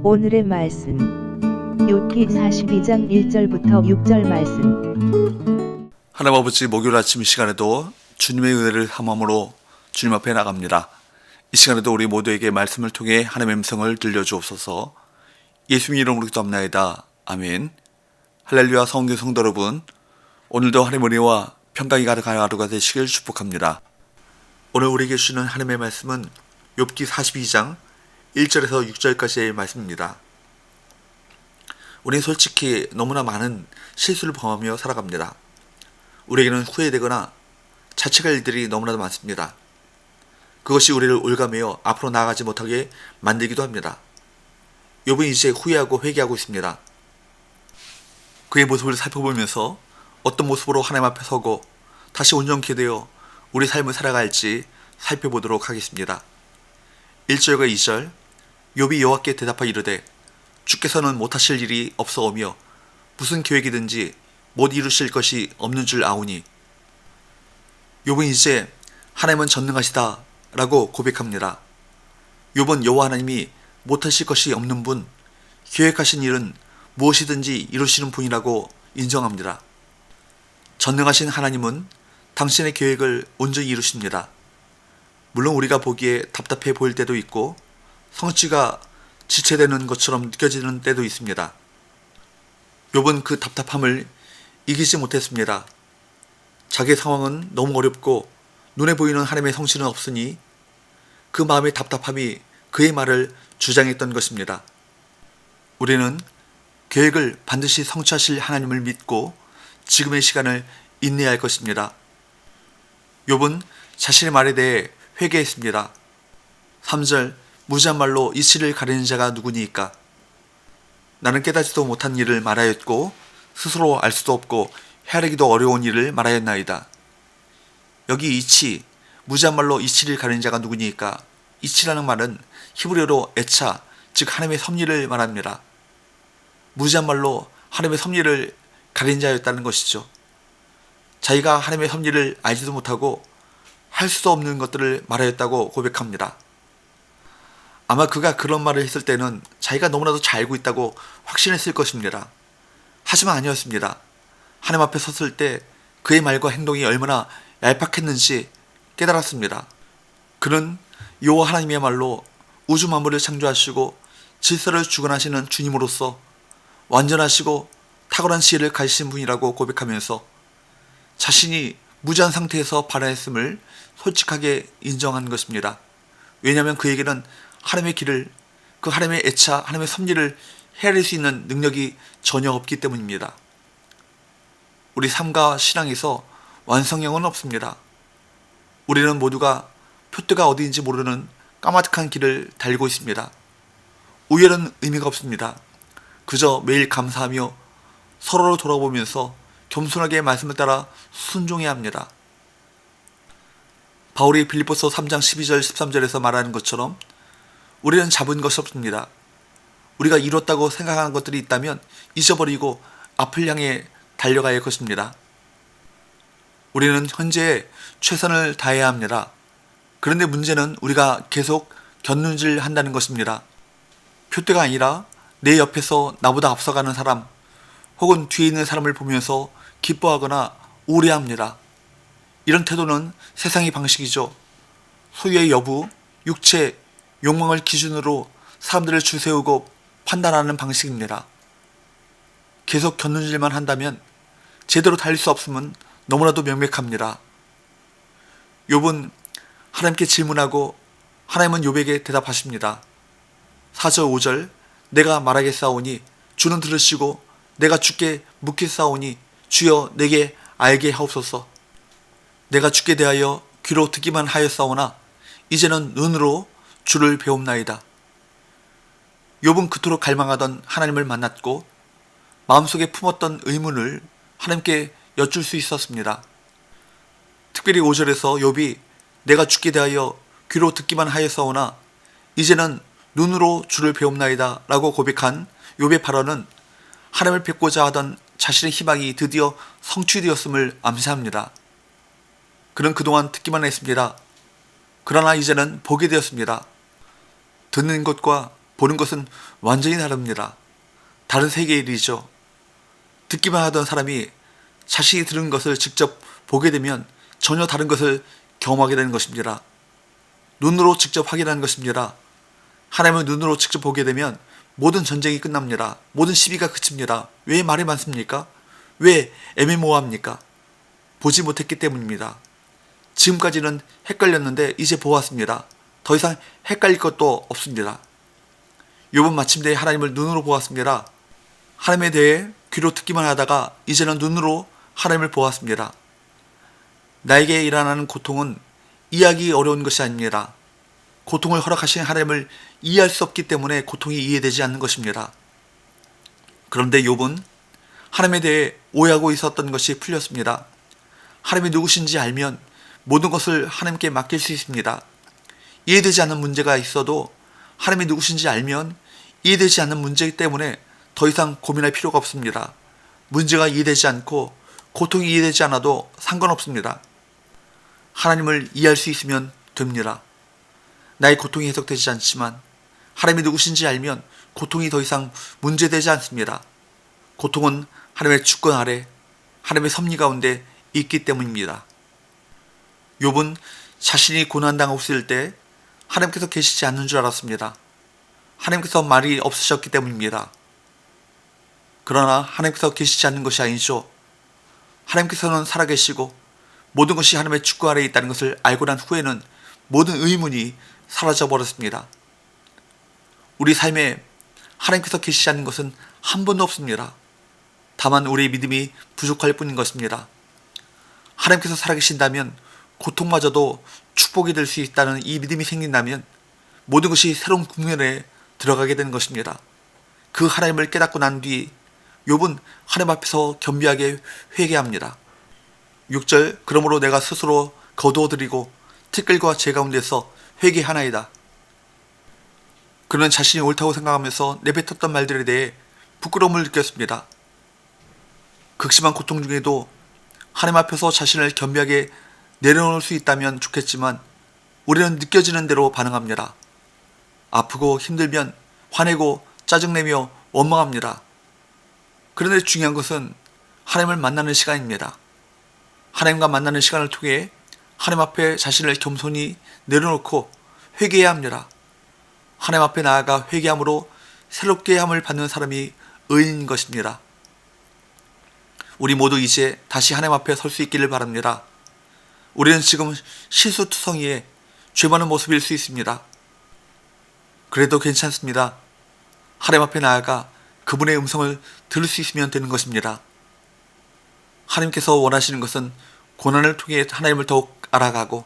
오늘의 말씀 욥기 42장 1절부터 6절 말씀. 하나님 아버지, 목요일 아침 이 시간에도 주님의 은혜를 함함으로 주님 앞에 나갑니다. 이 시간에도 우리 모두에게 말씀을 통해 하나님의 음성을 들려주옵소서. 예수님 이름으로 기도합나이다. 아멘. 할렐루야. 성경 성도 여러분, 오늘도 하나님의 은혜와 평강이 가득한 하루가 되시길 축복합니다. 오늘 우리에게 주시는 하나님의 말씀은 욥기 42장 1절에서 6절까지의 말씀입니다. 우리는 솔직히 너무나 많은 실수를 범하며 살아갑니다. 우리에게는 후회되거나 자책할 일들이 너무나도 많습니다. 그것이 우리를 올가매어 앞으로 나아가지 못하게 만들기도 합니다. 욥은 이제 후회하고 회개하고 있습니다. 그의 모습을 살펴보면서 어떤 모습으로 하나님 앞에 서고 다시 온전케 되어 우리 삶을 살아갈지 살펴보도록 하겠습니다. 1절과 2절. 욥이 여호와께 대답하여 이르되 주께서는 못하실 일이 없사오며 무슨 계획이든지 못 이루실 것이 없는 줄 아오니. 욥은 이제 하나님은 전능하시다 라고 고백합니다. 욥은 여호와 하나님이 못하실 것이 없는 분, 계획하신 일은 무엇이든지 이루시는 분이라고 인정합니다. 전능하신 하나님은 당신의 계획을 온전히 이루십니다. 물론 우리가 보기에 답답해 보일 때도 있고 성취가 지체되는 것처럼 느껴지는 때도 있습니다. 욥은 그 답답함을 이기지 못했습니다. 자기의 상황은 너무 어렵고 눈에 보이는 하나님의 성취는 없으니 그 마음의 답답함이 그의 말을 주장했던 것입니다. 우리는 계획을 반드시 성취하실 하나님을 믿고 지금의 시간을 인내해야 할 것입니다. 욥은 자신의 말에 대해 회개했습니다. 3절. 무지한 말로 이치를 가리는 자가 누구니이까. 나는 깨닫지도 못한 일을 말하였고 스스로 알 수도 없고 헤아리기도 어려운 일을 말하였나이다. 여기 이치, 무지한 말로 이치를 가리는 자가 누구니이까. 이치라는 말은 히브리어로 에차, 즉 하나님의 섭리를 말합니다. 무지한 말로 하나님의 섭리를 가린 자였다는 것이죠. 자기가 하나님의 섭리를 알지도 못하고 할 수도 없는 것들을 말하였다고 고백합니다. 아마 그가 그런 말을 했을 때는 자기가 너무나도 잘 알고 있다고 확신했을 것입니다. 하지만 아니었습니다. 하나님 앞에 섰을 때 그의 말과 행동이 얼마나 얄팍했는지 깨달았습니다. 그는 여호와 하나님이야말로 우주 만물을 창조하시고 질서를 주관하시는 주님으로서 완전하시고 탁월한 지혜를 가지신 분이라고 고백하면서 자신이 무지한 상태에서 발언했음을 솔직하게 인정한 것입니다. 왜냐하면 그에게는 하나님의 길을, 그 하나님의 애차, 하나님의 섭리를 헤아릴 수 있는 능력이 전혀 없기 때문입니다. 우리 삶과 신앙에서 완성형은 없습니다. 우리는 모두가 표대가 어디인지 모르는 까마득한 길을 달리고 있습니다. 우열은 의미가 없습니다. 그저 매일 감사하며 서로를 돌아보면서 겸손하게 말씀을 따라 순종해야 합니다. 바울이 빌립보서 3장 12절 13절에서 말하는 것처럼 우리는 잡은 것이 없습니다. 우리가 이뤘다고 생각하는 것들이 있다면 잊어버리고 앞을 향해 달려가야 할 것입니다. 우리는 현재 최선을 다해야 합니다. 그런데 문제는 우리가 계속 견눈질 한다는 것입니다. 표대가 아니라 내 옆에서 나보다 앞서가는 사람 혹은 뒤에 있는 사람을 보면서 기뻐하거나 우려합니다. 이런 태도는 세상의 방식이죠. 소유의 여부, 육체, 욕망을 기준으로 사람들을 줄세우고 판단하는 방식입니다. 계속 견눈질만 한다면 제대로 달릴 수 없음은 너무나도 명백합니다. 욥은 하나님께 질문하고 하나님은 욥에게 대답하십니다. 4절 5절. 내가 말하겠사오니 주는 들으시고 내가 주께 묻겠사오니 주여 내게 알게 하옵소서. 내가 주께 대하여 귀로 듣기만 하였사오나 이제는 눈으로 주를 배움나이다. 욥은 그토록 갈망하던 하나님을 만났고 마음속에 품었던 의문을 하나님께 여쭐 수 있었습니다. 특별히 5절에서 욥이 내가 주께 대하여 귀로 듣기만 하였사오나 이제는 눈으로 주를 배움나이다 라고 고백한 욥의 발언은 하나님을 뵙고자 하던 자신의 희망이 드디어 성취되었음을 암시합니다. 그는 그동안 듣기만 했습니다. 그러나 이제는 보게 되었습니다. 듣는 것과 보는 것은 완전히 다릅니다. 다른 세계의 일이죠. 듣기만 하던 사람이 자신이 들은 것을 직접 보게 되면 전혀 다른 것을 경험하게 되는 것입니다. 눈으로 직접 확인하는 것입니다. 하나님을 눈으로 직접 보게 되면 모든 전쟁이 끝납니다. 모든 시비가 그칩니다. 왜 말이 많습니까? 왜 애매모호합니까? 보지 못했기 때문입니다. 지금까지는 헷갈렸는데 이제 보았습니다. 더 이상 헷갈릴 것도 없습니다. 욥은 마침내 하나님을 눈으로 보았습니다. 하나님에 대해 귀로 듣기만 하다가 이제는 눈으로 하나님을 보았습니다. 나에게 일어나는 고통은 이해하기 어려운 것이 아닙니다. 고통을 허락하신 하나님을 이해할 수 없기 때문에 고통이 이해되지 않는 것입니다. 그런데 욥은 하나님에 대해 오해하고 있었던 것이 풀렸습니다. 하나님이 누구신지 알면 모든 것을 하나님께 맡길 수 있습니다. 이해되지 않는 문제가 있어도 하나님이 누구신지 알면 이해되지 않는 문제 때문에 더 이상 고민할 필요가 없습니다. 문제가 이해되지 않고 고통이 이해되지 않아도 상관없습니다. 하나님을 이해할 수 있으면 됩니다. 나의 고통이 해석되지 않지만 하나님이 누구신지 알면 고통이 더 이상 문제되지 않습니다. 고통은 하나님의 주권 아래 하나님의 섭리 가운데 있기 때문입니다. 욥은 자신이 고난당하고 있을 때 하나님께서 계시지 않는 줄 알았습니다. 하나님께서 말이 없으셨기 때문입니다. 그러나 하나님께서 계시지 않는 것이 아니죠. 하나님께서는 살아계시고 모든 것이 하나님의 주권 아래에 있다는 것을 알고 난 후에는 모든 의문이 사라져버렸습니다. 우리 삶에 하나님께서 계시지 않는 것은 한 번도 없습니다. 다만 우리의 믿음이 부족할 뿐인 것입니다. 하나님께서 살아계신다면 고통마저도 축복이 될 수 있다는 이 믿음이 생긴다면 모든 것이 새로운 국면에 들어가게 되는 것입니다. 그 하나님을 깨닫고 난 뒤 욥은 하나님 앞에서 겸비하게 회개합니다. 6절 그러므로 내가 스스로 거두어드리고 티끌과 제 가운데서 회개하나이다. 그는 자신이 옳다고 생각하면서 내뱉었던 말들에 대해 부끄러움을 느꼈습니다. 극심한 고통 중에도 하나님 앞에서 자신을 겸비하게 내려놓을 수 있다면 좋겠지만 우리는 느껴지는 대로 반응합니다. 아프고 힘들면 화내고 짜증내며 원망합니다. 그런데 중요한 것은 하나님을 만나는 시간입니다. 하나님과 만나는 시간을 통해 하나님 앞에 자신을 겸손히 내려놓고 회개해야 합니다. 하나님 앞에 나아가 회개함으로 새롭게 함을 받는 사람이 의인인 것입니다. 우리 모두 이제 다시 하나님 앞에 설 수 있기를 바랍니다. 우리는 지금 실수투성이에 죄 많은 모습일 수 있습니다. 그래도 괜찮습니다. 하나님 앞에 나아가 그분의 음성을 들을 수 있으면 되는 것입니다. 하나님께서 원하시는 것은 고난을 통해 하나님을 더욱 알아가고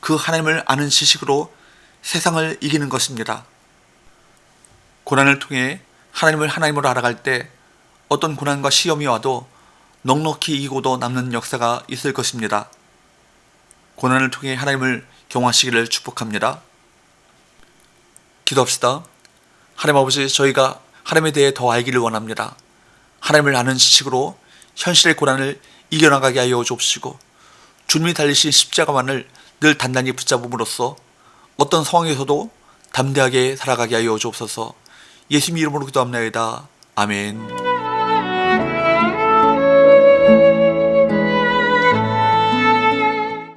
그 하나님을 아는 지식으로 세상을 이기는 것입니다. 고난을 통해 하나님을 하나님으로 알아갈 때 어떤 고난과 시험이 와도 넉넉히 이기고도 남는 역사가 있을 것입니다. 고난을 통해 하나님을 경험하시기를 축복합니다. 기도합시다. 하나님 아버지, 저희가 하나님에 대해 더 알기를 원합니다. 하나님을 아는 지식으로 현실의 고난을 이겨나가게 하여 주옵시고 주님이 달리신 십자가만을 늘 단단히 붙잡음으로써 어떤 상황에서도 담대하게 살아가게 하여 주옵소서. 예수님 이름으로 기도합나이다. 아멘.